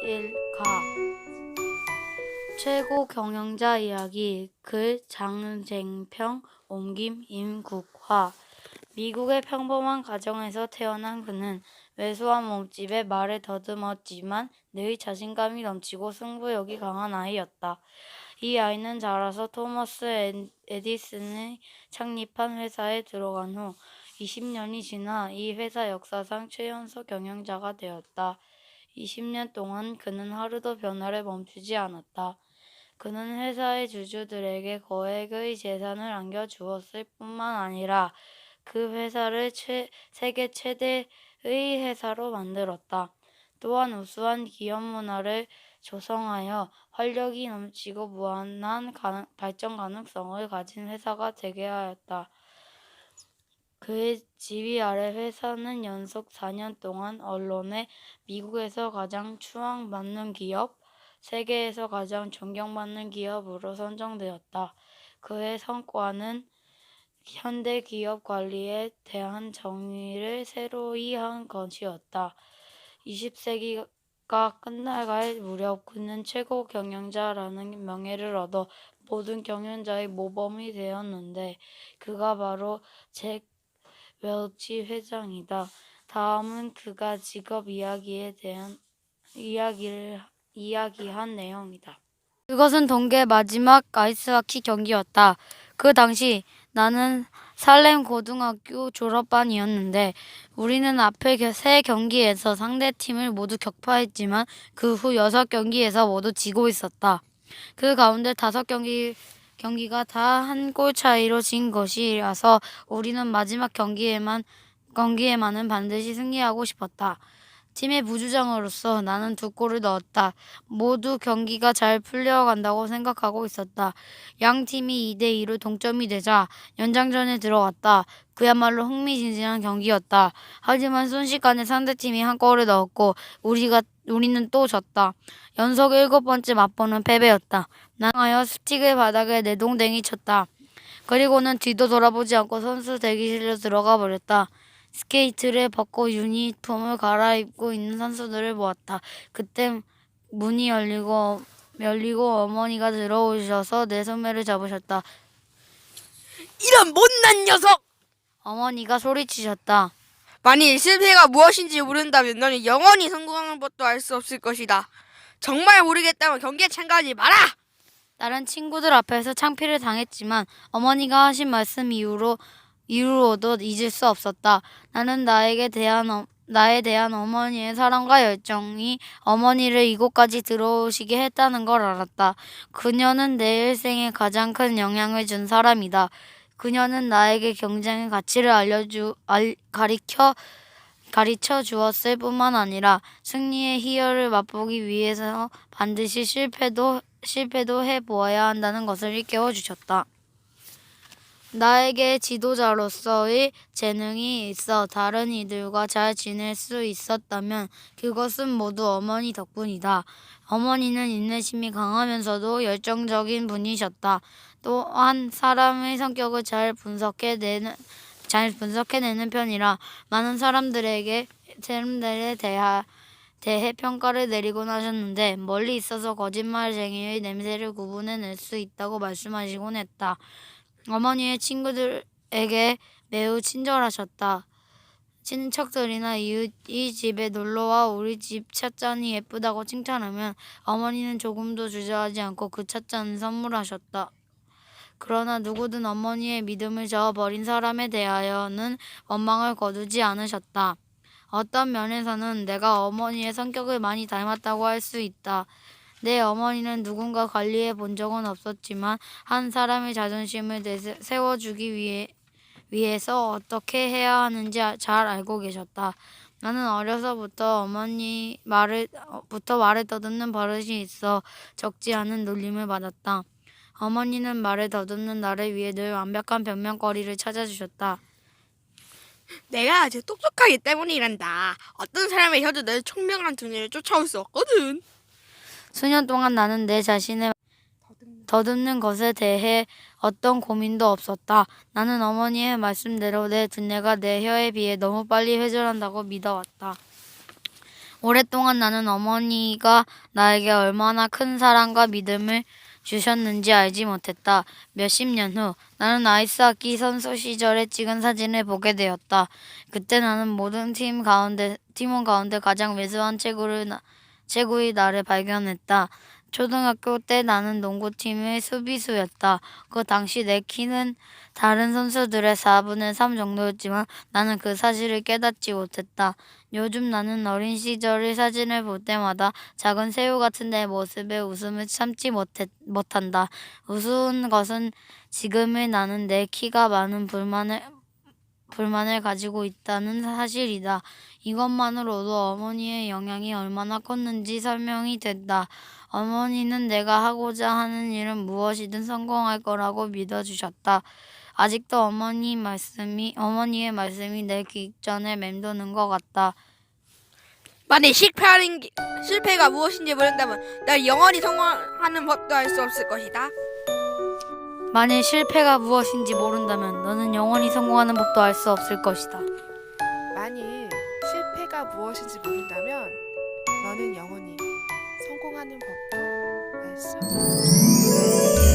시일가 최고 경영자 이야기 글 장쟁평 옮김 임국화 미국의 평범한 가정에서 태어난 그는 왜소한 몸집에 말을 더듬었지만 늘 자신감이 넘치고 승부욕이 강한 아이였다. 이 아이는 자라서 토머스 에디슨이 창립한 회사에 들어간 후 20년이 지나 이 회사 역사상 최연소 경영자가 되었다. 20년 동안 그는 하루도 변화를 멈추지 않았다. 그는 회사의 주주들에게 거액의 재산을 안겨주었을 뿐만 아니라 그 회사를 세계 최대의 회사로 만들었다. 또한 우수한 기업 문화를 조성하여 활력이 넘치고 무한한 발전 가능성을 가진 회사가 되게 하였다. 그의 지휘 아래 회사는 연속 4년 동안 언론에 미국에서 가장 추앙받는 기업, 세계에서 가장 존경받는 기업으로 선정되었다. 그의 성과는 현대 기업 관리에 대한 정의를 새로이 한 것이었다. 20세기가 끝나갈 무렵 그는 최고 경영자라는 명예를 얻어 모든 경영자의 모범이 되었는데 그가 바로 잭 웰치 회장이다. 다음은 그가 직업 이야기에 대한 이야기한 내용이다. 그것은 동계 마지막 아이스하키 경기였다. 그 당시 나는 살렘 고등학교 졸업반이었는데 우리는 앞에 세 경기에서 상대팀을 모두 격파했지만 그 후 6경기에서 모두 지고 있었다. 그 가운데 5경기가 다 한 골 차이로 진 것이라서 우리는 마지막 경기에만은 반드시 승리하고 싶었다. 팀의 부주장으로서 나는 2골을 넣었다. 모두 경기가 잘 풀려간다고 생각하고 있었다. 양 팀이 2대2로 동점이 되자 연장전에 들어갔다. 그야말로 흥미진진한 경기였다. 하지만 순식간에 상대팀이 한 골을 넣었고 우리는 또 졌다. 연속 7번째 맛보는 패배였다. 나는 하여 스틱을 바닥에 내동댕이 쳤다. 그리고는 뒤도 돌아보지 않고 선수 대기실로 들어가 버렸다. 스케이트를 벗고 유니폼을 갈아입고 있는 선수들을 보았다. 그때 문이 열리고 어머니가 들어오셔서 내 소매를 잡으셨다. 이런 못난 녀석! 어머니가 소리치셨다. 만일 실패가 무엇인지 모른다면 너는 영원히 성공하는 것도 알 수 없을 것이다. 정말 모르겠다면 경기에 참가하지 마라! 다른 친구들 앞에서 창피를 당했지만 어머니가 하신 말씀 이후로도 잊을 수 없었다. 나는 나에 대한 어머니의 사랑과 열정이 어머니를 이곳까지 들어오시게 했다는 걸 알았다. 그녀는 내 일생에 가장 큰 영향을 준 사람이다. 그녀는 나에게 경쟁의 가치를 가르쳐 주었을 뿐만 아니라 승리의 희열을 맛보기 위해서 반드시 실패도 해보아야 한다는 것을 일깨워 주셨다. 나에게 지도자로서의 재능이 있어 다른 이들과 잘 지낼 수 있었다면 그것은 모두 어머니 덕분이다. 어머니는 인내심이 강하면서도 열정적인 분이셨다. 또한 사람의 성격을 잘 분석해내는 편이라 많은 사람들에 대해 평가를 내리곤 하셨는데 멀리 있어서 거짓말쟁이의 냄새를 구분해낼 수 있다고 말씀하시곤 했다. 어머니의 친구들에게 매우 친절하셨다. 친척들이나 이웃이 집에 놀러와 우리 집 찻잔이 예쁘다고 칭찬하면 어머니는 조금도 주저하지 않고 그 찻잔을 선물하셨다. 그러나 누구든 어머니의 믿음을 저어버린 사람에 대하여는 원망을 거두지 않으셨다. 어떤 면에서는 내가 어머니의 성격을 많이 닮았다고 할 수 있다. 내 어머니는 누군가 관리해 본 적은 없었지만 한 사람의 자존심을 세워주기 위해서 어떻게 해야 하는지 잘 알고 계셨다. 나는 어려서부터 어머니 말을 더듬는 버릇이 있어 적지 않은 놀림을 받았다. 어머니는 말을 더듬는 나를 위해 늘 완벽한 변명거리를 찾아주셨다. 내가 아주 똑똑하기 때문이란다. 어떤 사람의 혀도 늘 총명한 두뇌를 쫓아올 수 없거든. 수년 동안 나는 내 자신의 더듬는 것에 대해 어떤 고민도 없었다. 나는 어머니의 말씀대로 내 두뇌가 내 혀에 비해 너무 빨리 회전한다고 믿어왔다. 오랫동안 나는 어머니가 나에게 얼마나 큰 사랑과 믿음을 주셨는지 알지 못했다. 몇십 년 후 나는 아이스하키 선수 시절에 찍은 사진을 보게 되었다. 그때 나는 모든 팀원 가운데 가장 왜소한 최고의 나를 발견했다. 초등학교 때 나는 농구팀의 수비수였다. 그 당시 내 키는 다른 선수들의 4분의 3 정도였지만 나는 그 사실을 깨닫지 못했다. 요즘 나는 어린 시절의 사진을 볼 때마다 작은 새우 같은 내 모습에 웃음을 참지 못한다. 우스운 것은 지금의 나는 내 키가 많은 불만을 가지고 있다는 사실이다. 이것만으로도 어머니의 영향이 얼마나 컸는지 설명이 된다. 어머니는 내가 하고자 하는 일은 무엇이든 성공할 거라고 믿어주셨다. 아직도 어머니의 말씀이 내 귓전에 맴도는 것 같다. 만약 실패가 무엇인지 모른다면 난 영원히 성공하는 법도 알 수 없을 것이다. 만일 실패가 무엇인지 모른다면 너는 영원히 성공하는 법도 알 수 없을 것이다. 만일 실패가 무엇인지 모른다면 너는 영원히 성공하는 법도 알 수 없을 것이다.